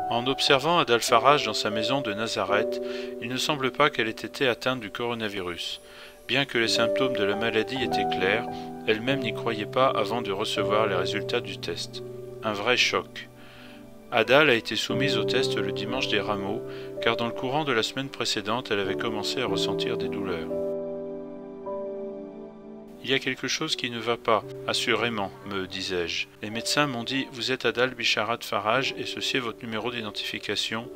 En observant Adal Faraj dans sa maison de Nazareth, il ne semble pas qu'elle ait été atteinte du coronavirus. Bien que les symptômes de la maladie étaient clairs, elle-même n'y croyait pas avant de recevoir les résultats du test. Un vrai choc. Adal a été soumise au test le dimanche des Rameaux, car dans le courant de la semaine précédente, elle avait commencé à ressentir des douleurs. Il y a quelque chose qui ne va pas, assurément, me disais-je. Les médecins m'ont dit « Vous êtes Adal Bisharat Faraj et ceci est votre numéro d'identification ?»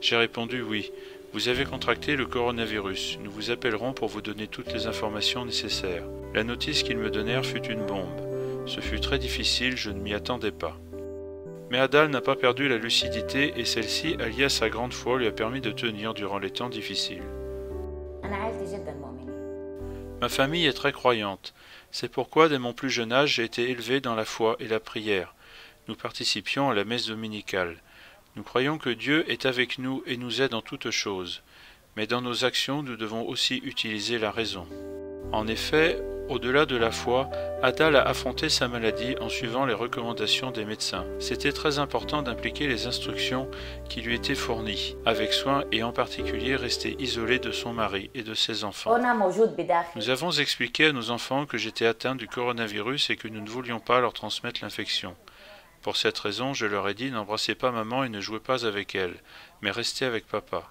J'ai répondu « Oui. Vous avez contracté le coronavirus. Nous vous appellerons pour vous donner toutes les informations nécessaires. » La notice qu'ils me donnèrent fut une bombe. Ce fut très difficile, je ne m'y attendais pas. Mais Adal n'a pas perdu la lucidité et celle-ci, alliée à sa grande foi, lui a permis de tenir durant les temps difficiles. Ma famille est très croyante. C'est pourquoi, dès mon plus jeune âge, j'ai été élevé dans la foi et la prière. Nous participions à la messe dominicale. Nous croyons que Dieu est avec nous et nous aide en toutes choses. Mais dans nos actions, nous devons aussi utiliser la raison. En effet, au-delà de la foi, Adal a affronté sa maladie en suivant les recommandations des médecins. C'était très important d'impliquer les instructions qui lui étaient fournies, avec soin et en particulier rester isolée de son mari et de ses enfants. Nous avons expliqué à nos enfants que j'étais atteint du coronavirus et que nous ne voulions pas leur transmettre l'infection. Pour cette raison, je leur ai dit n'embrassez pas maman et ne jouez pas avec elle, mais restez avec papa.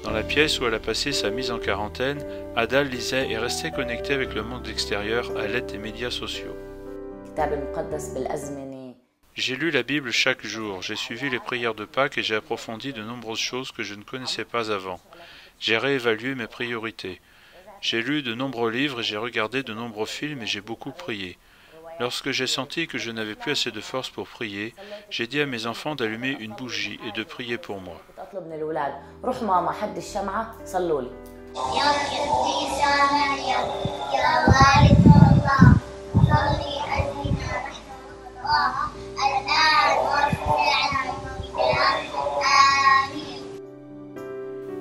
Dans la pièce où elle a passé sa mise en quarantaine, Adal lisait et restait connectée avec le monde extérieur à l'aide des médias sociaux. J'ai lu la Bible chaque jour, j'ai suivi les prières de Pâques et j'ai approfondi de nombreuses choses que je ne connaissais pas avant. J'ai réévalué mes priorités. J'ai lu de nombreux livres et j'ai regardé de nombreux films et j'ai beaucoup prié. Lorsque j'ai senti que je n'avais plus assez de force pour prier, j'ai dit à mes enfants d'allumer une bougie et de prier pour moi.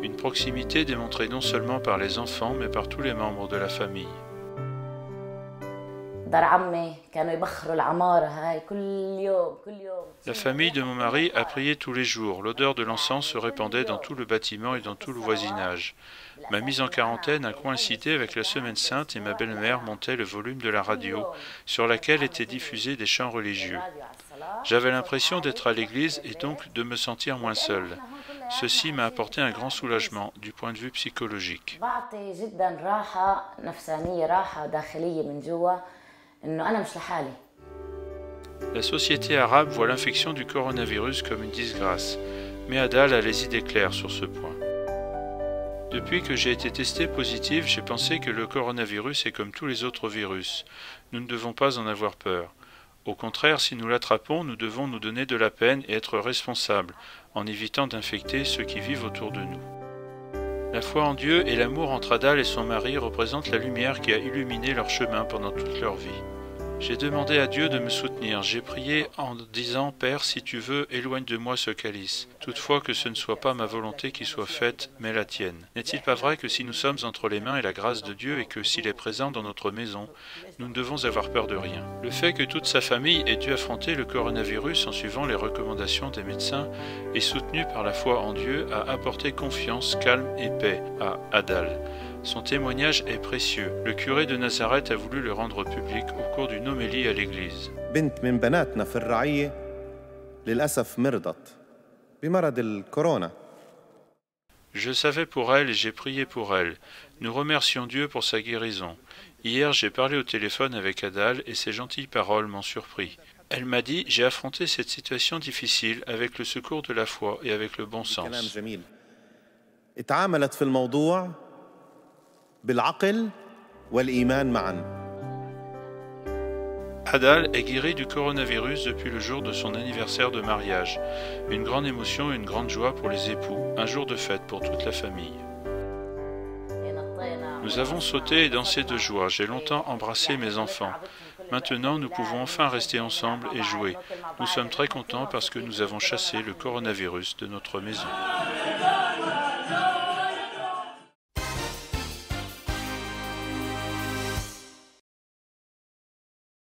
Une proximité démontrée non seulement par les enfants, mais par tous les membres de la famille. La famille de mon mari a prié tous les jours. L'odeur de l'encens se répandait dans tout le bâtiment et dans tout le voisinage. Ma mise en quarantaine a coïncidé avec la Semaine Sainte et ma belle-mère montait le volume de la radio, sur laquelle étaient diffusés des chants religieux. J'avais l'impression d'être à l'église et donc de me sentir moins seul. Ceci m'a apporté un grand soulagement du point de vue psychologique. La société arabe voit l'infection du coronavirus comme une disgrâce, mais Adal a les idées claires sur ce point. Depuis que j'ai été testé positif, j'ai pensé que le coronavirus est comme tous les autres virus. Nous ne devons pas en avoir peur. Au contraire, si nous l'attrapons, nous devons nous donner de la peine et être responsables, en évitant d'infecter ceux qui vivent autour de nous. La foi en Dieu et l'amour entre Adal et son mari représentent la lumière qui a illuminé leur chemin pendant toute leur vie. J'ai demandé à Dieu de me soutenir. J'ai prié en disant « Père, si tu veux, éloigne de moi ce calice. Toutefois que ce ne soit pas ma volonté qui soit faite, mais la tienne. » N'est-il pas vrai que si nous sommes entre les mains et la grâce de Dieu et que s'il est présent dans notre maison, nous ne devons avoir peur de rien. Le fait que toute sa famille ait dû affronter le coronavirus en suivant les recommandations des médecins et soutenu par la foi en Dieu a apporté confiance, calme et paix à Adal. Son témoignage est précieux. Le curé de Nazareth a voulu le rendre public au cours d'une homélie à l'église. بنت من بناتنا في الرعية للأسف مرضت بمرض الكورونا. Je savais pour elle et j'ai prié pour elle. Nous remercions Dieu pour sa guérison. Hier, j'ai parlé au téléphone avec Adal et ses gentilles paroles m'ont surpris. Elle m'a dit « J'ai affronté cette situation difficile avec le secours de la foi et avec le bon sens. » اتعاملت في الموضوع بالعقل والإيمان معا. Adal est guéri du coronavirus depuis le jour de son anniversaire de mariage. Une grande émotion et une grande joie pour les époux, un jour de fête pour toute la famille. Nous avons sauté et dansé de joie, j'ai longtemps embrassé mes enfants. Maintenant, nous pouvons enfin rester ensemble et jouer. Nous sommes très contents parce que nous avons chassé le coronavirus de notre maison.